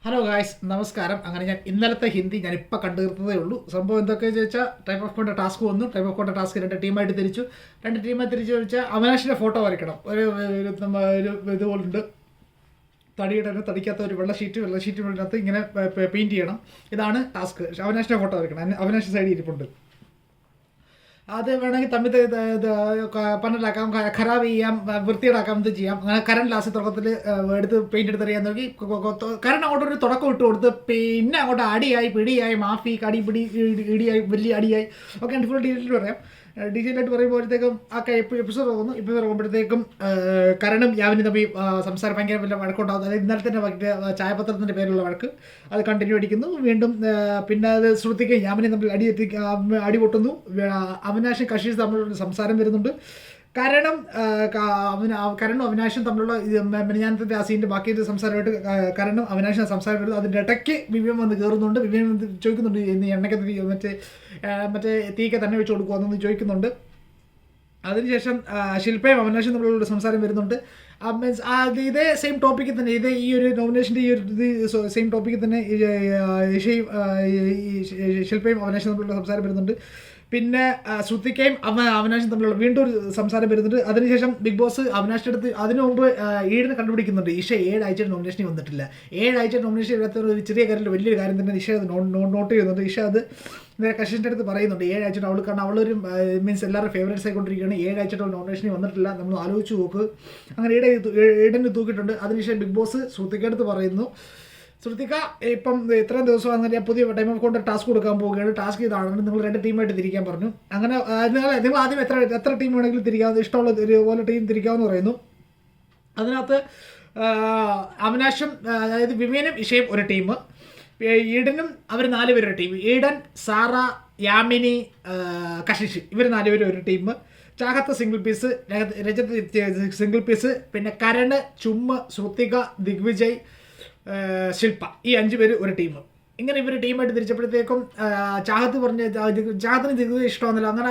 Hello guys, നമസ്കാരം. അങ്ങനെ ഞാൻ ഇന്നലത്തെ ഹിന്ദി ഞാൻ ഇപ്പോൾ കണ്ടു തീർത്തതേ ഉള്ളൂ. സംഭവം എന്തൊക്കെയാണെന്ന് ചോദിച്ചാൽ, ടൈപ്പ് ഓഫ് കോണ്ട ടാസ്ക് വന്നു. ടൈപ്പ് ഓഫ് കോണ്ട ടാസ്ക് രണ്ട് ടീമായിട്ട് തിരിച്ചു. രണ്ട് ടീമായി തിരിച്ചു ചോദിച്ചാൽ അവിനാഷിൻ്റെ ഫോട്ടോ വരയ്ക്കണം. ഒരു ഇതുപോലുണ്ട്, തടിയുടെ തടിക്കാത്ത ഒരു വെള്ള ഷീറ്റിനകത്ത് ഇങ്ങനെ പെയിൻറ്റ് ചെയ്യണം. ഇതാണ് ടാസ്ക്. അവിനാഷിൻ്റെ ഫോട്ടോ വരയ്ക്കണം. അവിനാഷ് സൈഡിൽ ഇരിപ്പുണ്ട്. അത് വേണമെങ്കിൽ തമ്മിൽ പന്നലാക്കാം, ഖരാബ് ചെയ്യാം, വൃത്തിയേടാക്കാം, ഇത് ചെയ്യാം. അങ്ങനെ കരൺ ലാസ്റ്റ് തുടക്കത്തിൽ എടുത്ത് പെയിന്റ് എടുത്തെറിയാൻ നോക്കി. കരൺ അങ്ങോട്ടൊരു തുടക്കം ഇട്ട് കൊടുത്ത് പിന്നെ അങ്ങോട്ട് അടിയായി, പിടിയായി, മാഫി, കടിപിടി, ഇടിയായി, വലിയ അടിയായി. ഓക്കെ, ഫുൾ ഡീറ്റെയിൽ പറയാം. ഡീറ്റെയിലായിട്ട് പറയുമ്പോഴത്തേക്കും എപ്പിസോഡ് തോന്നുന്നു. എപ്പിസോഡ് പോകുമ്പോഴത്തേക്കും കരണും യാവിനും തമ്മിൽ സംസാരം ഭയങ്കര വലിയ വഴക്കുണ്ടാകും. അതായത് ഇന്നലെ തന്നെ ചായപത്രത്തിൻ്റെ പേരുള്ള വഴക്ക് അത് കണ്ടിന്യൂ അടിക്കുന്നു. വീണ്ടും പിന്നെ അത് ശ്രുതിക്കും യാമിനും തമ്മിൽ അടി പൊട്ടുന്നു. അവിനാഷും കഷീഷ് തമ്മിലുള്ള സംസാരം വരുന്നുണ്ട്. കരണും അവിനാഷും തമ്മിലുള്ള മെനഞ്ഞാനത്തെ ആ സീൻ്റെ ബാക്കി സംസാരമായിട്ട് കരണും അവിനാഷിനും സംസാരം വരുന്നു. അതിൻ്റെ ഇടയ്ക്ക് വിവിയം വന്ന് കയറുന്നുണ്ട്. വിവിയം ചോദിക്കുന്നുണ്ട്, ഇന്ന് എണ്ണയ്ക്ക് മറ്റേ തീക്കെ തന്നെ വെച്ച് കൊടുക്കുമെന്നൊന്ന് ചോദിക്കുന്നുണ്ട്. അതിനുശേഷം ശില്പയും അവിനാഷും തമ്മിലുള്ള സംസാരം വരുന്നുണ്ട്. മീൻസ് ഇതേ സെയിം ടോപ്പിക്കിൽ തന്നെ, ഈ ഒരു നോമിനേഷൻ്റെ ഈ ഒരു സെയിം ടോപ്പിക്കിൽ തന്നെ ശില്പയും അവിനാഷും തമ്മിലുള്ള സംസാരം വരുന്നുണ്ട്. പിന്നെ ശ്രുതിക്കയും അവിനാഷും തമ്മിലുള്ള വീണ്ടും ഒരു സംസാരം വരുന്നുണ്ട്. അതിനുശേഷം ബിഗ് ബോസ് അവിനാഷിൻ്റെ അടുത്ത് അതിനു മുമ്പ് ഈടിനെ കണ്ടുപിടിക്കുന്നുണ്ട്. ഇഷ 7 ആഴ്ച നോമിനേഷനിൽ വന്നിട്ടില്ല. 7 ആഴ്ച നോമിനേഷൻ എടുത്ത ഒരു ചെറിയ കാര്യം, വലിയൊരു കാര്യം തന്നെ ഇഷ അത് നോട്ട് ചെയ്യുന്നുണ്ട്. ഇഷ അത് കഷിൻ്റെ അടുത്ത് പറയുന്നുണ്ട്. 7 ആഴ്ച അവൾ, കാരണം അവളൊരു മീൻസ് എല്ലാവരും ഫേവറേറ്റ്സ് ആയിക്കൊണ്ടിരിക്കുകയാണ്. 7 ആഴ്ച നോമിനേഷനിൽ വന്നിട്ടില്ല, നമ്മൾ ആലോചിച്ച് നോക്ക്. അങ്ങനെ ഈടന് തൂക്കിയിട്ടുണ്ട്. അതിനുശേഷം ബിഗ് ബോസ് ശ്രുതിക്കടുത്ത് പറയുന്നു, ശ്രുതിക ഇപ്പം ഇത്രയും ദിവസമാണെന്ന് പുതിയ ടൈം ഓഫ് കൊണ്ട് ടാസ്ക് കൊടുക്കാൻ പോവുകയാണ്. ടാസ്ക് ഇതാണ്, നിങ്ങൾ 2 ടീമായിട്ട് തിരിക്കാൻ പറഞ്ഞു. അങ്ങനെ നിങ്ങൾ ആദ്യം എത്ര ടീം വേണമെങ്കിലും തിരിക്കാവുന്ന, ഇഷ്ടമുള്ള പോലെ ടീം തിരിക്കാമെന്ന് പറയുന്നു. അതിനകത്ത് അവിനാഷും, അതായത് വിവേനും ഇഷയും ഒരു ടീം, ഈഡനും അവർ 4 പേര് ഒരു ടീം. ഈഡൻ, സാറ, യാമിനി, കഷിഷ് ഇവർ 4 പേര് ഒരു team. ചാഹത്ത് single piece, Rajat single piece, പിന്നെ കരണ്, ചുമ്മ്, ശ്രുതിക, ദിഗ്വിജയ്, ശില്പ, ഈ 5 പേര് ഒരു ടീം. ഇങ്ങനെ ഇവർ ടീമായിട്ട് തിരിച്ചപ്പോഴത്തേക്കും ചാഹത്ത് പറഞ്ഞ് ചാഹത്തിന് ദിഗ്വിജയ് ഇഷ്ടമാണെന്നല്ലോ. അങ്ങനെ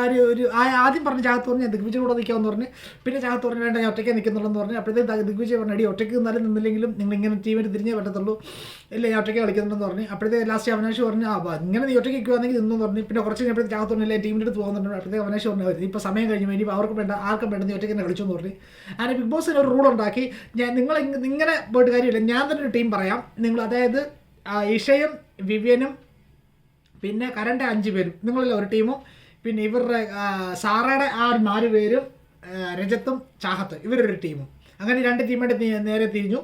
ആദ്യം പറഞ്ഞ് ചാഹത്ത് പറഞ്ഞ് ദിഗ്വിജയ് കൂടെ നിൽക്കാമെന്ന് പറഞ്ഞ്, പിന്നെ ചാഹത്ത് പറഞ്ഞ് വേണ്ട ഞാൻ ഒറ്റയ്ക്ക് നിൽക്കുന്നുള്ളെന്ന് പറഞ്ഞ്. അപ്പോഴത്തേക്ക് ദിഗ്വിജയ് പറഞ്ഞു, അടി ഒറ്റയ്ക്ക് നിന്നാലും നിന്നില്ലെങ്കിലും നിങ്ങൾ ഇങ്ങനെ ടീമായിട്ട് തിരിഞ്ഞേ പറ്റത്തുള്ളൂ, ഇല്ല ഞാൻ ഒറ്റയ്ക്ക് കളിക്കുന്നുണ്ടെന്ന് പറഞ്ഞ്. അപ്പോഴത്തേക്ക് ലാസ്റ്റ് അവിനാഷ് പറഞ്ഞു, ഇങ്ങനെ നീ ഒറ്റയ്ക്ക് നിൽക്കുവാണെങ്കിൽ നിന്നു പറഞ്ഞു. പിന്നെ കുറച്ച് കഴിഞ്ഞപ്പോഴത്തേക്ക് ചാഹത്ത് പറഞ്ഞില്ല ടീമിൻ്റെ അടുത്ത് പോകുന്നുണ്ട്. അപ്പോഴത്തേക്ക് അവിനാഷ് പറഞ്ഞു, ഇപ്പോൾ സമയം കഴിഞ്ഞു, ഇനി അവർക്ക് വേണ്ട, ആർക്കും വേണ്ട, നീ ഒറ്റയ്ക്ക് തന്നെ കളിച്ചു എന്ന് പറഞ്ഞ്. അങ്ങനെ ബിഗ് ബോസിന് ഒരു റൂൾ ഉണ്ടാക്കി, നിങ്ങൾ ഇങ്ങനെ പോയിട്ട് കാര്യമില്ല, ഞാൻ തന്നെ ഒരു ടീം പറയാം, നിങ്ങൾ അതായത് ഇഷയും വിവിയനും പിന്നെ കരൻ്റെ 5 പേരും നിങ്ങളല്ല ഒരു ടീമും, പിന്നെ ഇവരുടെ സാറയുടെ 4 പേരും, രജത്തും ചാഹത്ത് ഇവരൊരു ടീമും. അങ്ങനെ 2 ടീമായിട്ട് നേരെ തിരിഞ്ഞു.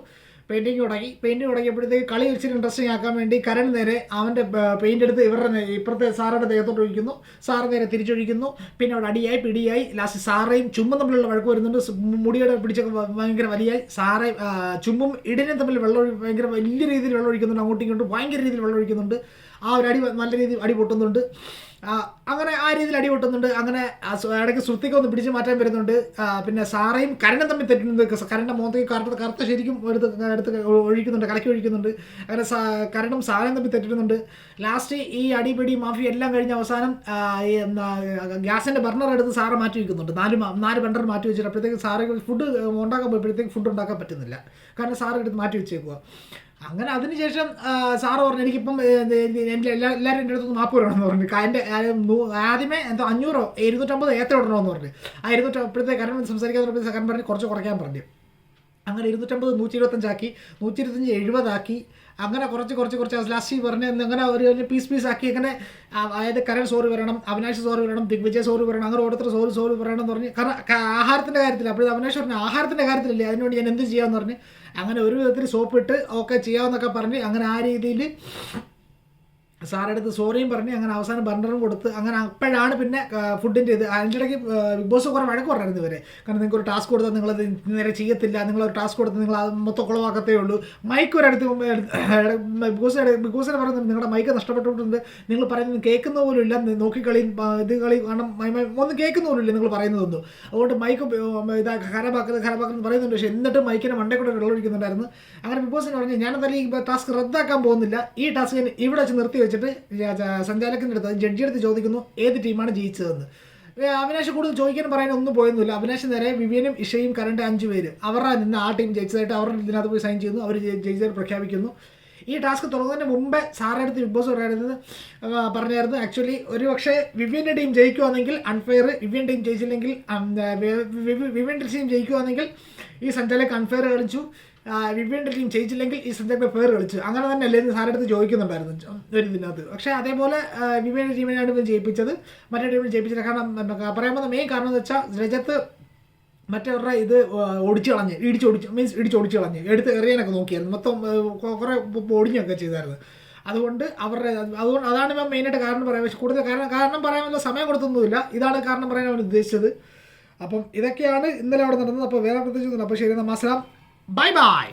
പെയിൻറ്റിങ് തുടങ്ങിയപ്പോഴത്തേക്ക് കളി ഇച്ചിരി ഇൻട്രസ്റ്റിംഗ് ആക്കാൻ വേണ്ടി കരൺ നേരെ അവൻ്റെ പെയിൻ്റ് എടുത്ത് ഇവരുടെ ഇപ്പുറത്തെ സാറയുടെ ദേഹത്തോട്ട് ഒഴിക്കുന്നു. സാറ് നേരെ തിരിച്ചൊഴിക്കുന്നു. പിന്നെ അവിടെ അടിയായി, പിടിയായി. ലാസ്റ്റ് സാറയും ചുമ്മും തമ്മിലുള്ള വഴക്ക് വരുന്നുണ്ട്. മുടിയുടെ പിടിച്ചൊക്കെ ഭയങ്കര വലിയായി. സാറയും ചുമ്മും ഇടിനും തമ്മിൽ ഭയങ്കര വലിയ രീതിയിൽ വെള്ളം ഒഴിക്കുന്നുണ്ട്. അങ്ങോട്ടും ഇങ്ങോട്ടും ഭയങ്കര രീതിയിൽ വെള്ളം ഒഴിക്കുന്നുണ്ട്. ആ ഒരു നല്ല രീതിയിൽ അടി പൊട്ടുന്നുണ്ട്. അങ്ങനെ ആ രീതിയിൽ അടി പൊട്ടുന്നുണ്ട്. അങ്ങനെ ഇടയ്ക്ക് ശ്രുതിക്ക് ഒന്ന് പിടിച്ച് മാറ്റാൻ വരുന്നുണ്ട്. പിന്നെ സാറയും കരണ്ടും തമ്മിൽ തെറ്റുന്നുണ്ട്. കരണ്ട മുഖത്തേക്ക് കറുത്ത ശരിക്കും എടുത്ത് ഒഴിക്കുന്നുണ്ട്, കലക്കി ഒഴിക്കുന്നുണ്ട്. അങ്ങനെ കരണ്ടും സാറയും തമ്മിൽ തെറ്റുന്നുണ്ട്. ലാസ്റ്റ് ഈ അടിപിടി മാഫി എല്ലാം കഴിഞ്ഞ അവസാനം ഗ്യാസിൻ്റെ ബർണർ എടുത്ത് സാറ് മാറ്റി വയ്ക്കുന്നുണ്ട്. 4 ബർണർ മാറ്റി വെച്ചിട്ട് അപ്പോഴത്തേക്ക് സാറ് ഫുഡ് ഉണ്ടാക്കാൻ പോയപ്പോഴത്തേക്ക് ഫുഡ് ഉണ്ടാക്കാൻ പറ്റുന്നില്ല, കാരണം സാറ് എടുത്ത് മാറ്റി വെച്ചേക്കുക. അങ്ങനെ അതിനുശേഷം സാറ് പറഞ്ഞു, എനിക്കിപ്പം എല്ലാവരും എൻ്റെ അടുത്ത് മാപ്പ് വരണമെന്ന് പറഞ്ഞു. എൻ്റെ ആദ്യമേ എന്തോ 500 250 ഏത്ര ഇടണമെന്ന് പറഞ്ഞു. ആ 200 അപ്പോഴത്തേക്ക് കരൺ സംസാരിക്കാൻ തുടങ്ങിയ കരൺ പറഞ്ഞ് കുറച്ച് കുറയ്ക്കാൻ പറഞ്ഞു. അങ്ങനെ 250 125 ആക്കി, 125 70 ആക്കി. അങ്ങനെ കുറച്ച് ലാസ്റ്റ് പറഞ്ഞ് അങ്ങനെ ഒരു പീസ് ആക്കി. അങ്ങനെ അതായത് കരൺ സോറി പറയണം, അവിനാഷ് സോറി പറയണം, ദിഗ്വിജയ് സോറി പറയണം. അങ്ങനെ ഓരോരുത്തർ സോറി പറയണം എന്ന് പറഞ്ഞ്, കാരണം ആഹാരത്തിൻ്റെ കാര്യത്തിൽ അപ്പോഴത്തെ അവിനാഷ് പറഞ്ഞു ആഹാരത്തിൻ്റെ കാര്യത്തിലല്ലേ, അതിനുവേണ്ടി ഞാൻ എന്ത് ചെയ്യാമെന്ന് പറഞ്ഞ്. അങ്ങനെ ഒരു വിധത്തിൽ സോപ്പിട്ട് ഓക്കെ ചെയ്യാമെന്നൊക്കെ പറഞ്ഞ് അങ്ങനെ ആ രീതിയിൽ സാറെടുത്ത് സോറിയും പറഞ്ഞ് അങ്ങനെ അവസാനം ബർണറും കൊടുത്ത്. അങ്ങനെ അപ്പോഴാണ് പിന്നെ ഫുഡിൻ്റെ ഇത്. അതിൻ്റെ ഇടയ്ക്ക് ബിഗ് ബോസ് കുറേ വഴക്ക് പറഞ്ഞിരുന്നു ഇവരെ, കാരണം നിങ്ങൾക്ക് ഒരു ടാസ്ക് കൊടുത്താൽ നിങ്ങളത് നേരെ ചെയ്യത്തില്ല, നിങ്ങളൊരു ടാസ്ക് കൊടുത്താൽ നിങ്ങൾ അത് മൊത്തം കുളവാക്കത്തേ ഉള്ളൂ. മൈക്ക് ഒരടുത്ത് ബിഗ് ബോസിനെ പറയുന്നത് നിങ്ങളുടെ മൈക്ക് നഷ്ടപ്പെട്ടിട്ടുണ്ട്, നിങ്ങൾ പറയുന്നത് കേൾക്കുന്ന പോലും ഇല്ല, നോക്കിക്കളി ഇത് കളി കാരണം ഒന്നും കേൾക്കുന്ന പോലും ഇല്ല നിങ്ങൾ പറയുന്നതൊന്നും. അതുകൊണ്ട് മൈക്ക് ഖരാബാക്കെന്ന് പറയുന്നുണ്ട്. പക്ഷേ എന്നിട്ട് മൈക്കിനെ മണ്ടേ കൂടെ വെള്ളമൊഴിക്കുന്നുണ്ടായിരുന്നു. അങ്ങനെ ബിഗ് ബോസിന് പറഞ്ഞ് ഞാനെന്തായാലും ഈ ടാസ്ക് റദ്ദാക്കാൻ പോകുന്നില്ല, ഈ ടാസ്ക് ഇവിടെ വെച്ച് നിർത്തി വെച്ചിട്ട് സഞ്ചാലകൻ്റെ അടുത്ത് ജഡ്ജിയുടെ അടുത്ത് ചോദിക്കുന്നു ഏത് ടീമാണ് ജയിച്ചതെന്ന്. അവിനാഷ് കൂടുതൽ ചോദിക്കാനും പറയാനും ഒന്നും പോയൊന്നുമില്ല. അവിനാഷ് നേരെ വിവിയനും ഇഷയും കരണ്ട് 5 പേര് അവരുടെ നിന്ന് ആ ടീം ജയിച്ചതായിട്ട് അവരുടെ ഇതിനകത്ത് പോയി സൈൻ ചെയ്യുന്നു. അവർ ജയിച്ചതായിട്ട് പ്രഖ്യാപിക്കുന്നു. ഈ ടാസ്ക് തുടങ്ങുന്നതിന് മുമ്പേ സാറിൻ്റെ അടുത്ത് ബിഗ് ബോസ് പറഞ്ഞായിരുന്നു ആക്ച്വലി ഒരു പക്ഷേ വിവിയൻ്റെ ടീം ജയിക്കുവാണെങ്കിൽ അൺഫെയർ, വിവിയൻ ടീം ജയിച്ചില്ലെങ്കിൽ വിവിയൻ്റെ ടീം ജയിക്കുവാണെങ്കിൽ ഈ സഞ്ജയിലേക്ക് അൺഫെയർ കളിച്ചു, വിവിയൻ്റെ ടീം ജയിച്ചില്ലെങ്കിൽ ഈ സഞ്ജയ്ക്ക് ഫെയർ കളിച്ചു. അങ്ങനെ തന്നെ അല്ലേ സാറിൻ്റെ അടുത്ത് ചോദിക്കുന്നുണ്ടായിരുന്നു ഒരു ഇതിനകത്ത്. പക്ഷേ അതേപോലെ വിവിയൻ്റെ ടീമിനാണ് ഇവൻ ജയിപ്പിച്ചത്, മറ്റേ ടീമിനെ ജയിപ്പിച്ചത്. കാരണം പറയുമ്പോൾ മെയിൻ കാരണം എന്ന് വെച്ചാൽ രജത്ത് മറ്റവരുടെ ഇത് ഇടിച്ചൊടിച്ച് കളഞ്ഞ് എടുത്ത് എറിയാനൊക്കെ നോക്കിയായിരുന്നു, മൊത്തം കുറേ ഒടിഞ്ഞൊക്കെ ചെയ്തായിരുന്നു. അതുകൊണ്ട് അതാണ് ഇവൻ മെയിനായിട്ട് കാരണം പറയാൻ. പക്ഷേ കൂടുതൽ കാരണം പറയാനുള്ള സമയം കൊടുത്തൊന്നുമില്ല, ഇതാണ് കാരണം പറയാൻ അവൻ ഉദ്ദേശിച്ചത്. അപ്പം ഇതൊക്കെയാണ് ഇന്നലെ അവിടെ നടന്നത്. അപ്പോൾ വേറെ പ്രത്യേകിച്ച്. അപ്പോൾ ശരി, നമസ്കാരം, ബൈ ബൈ.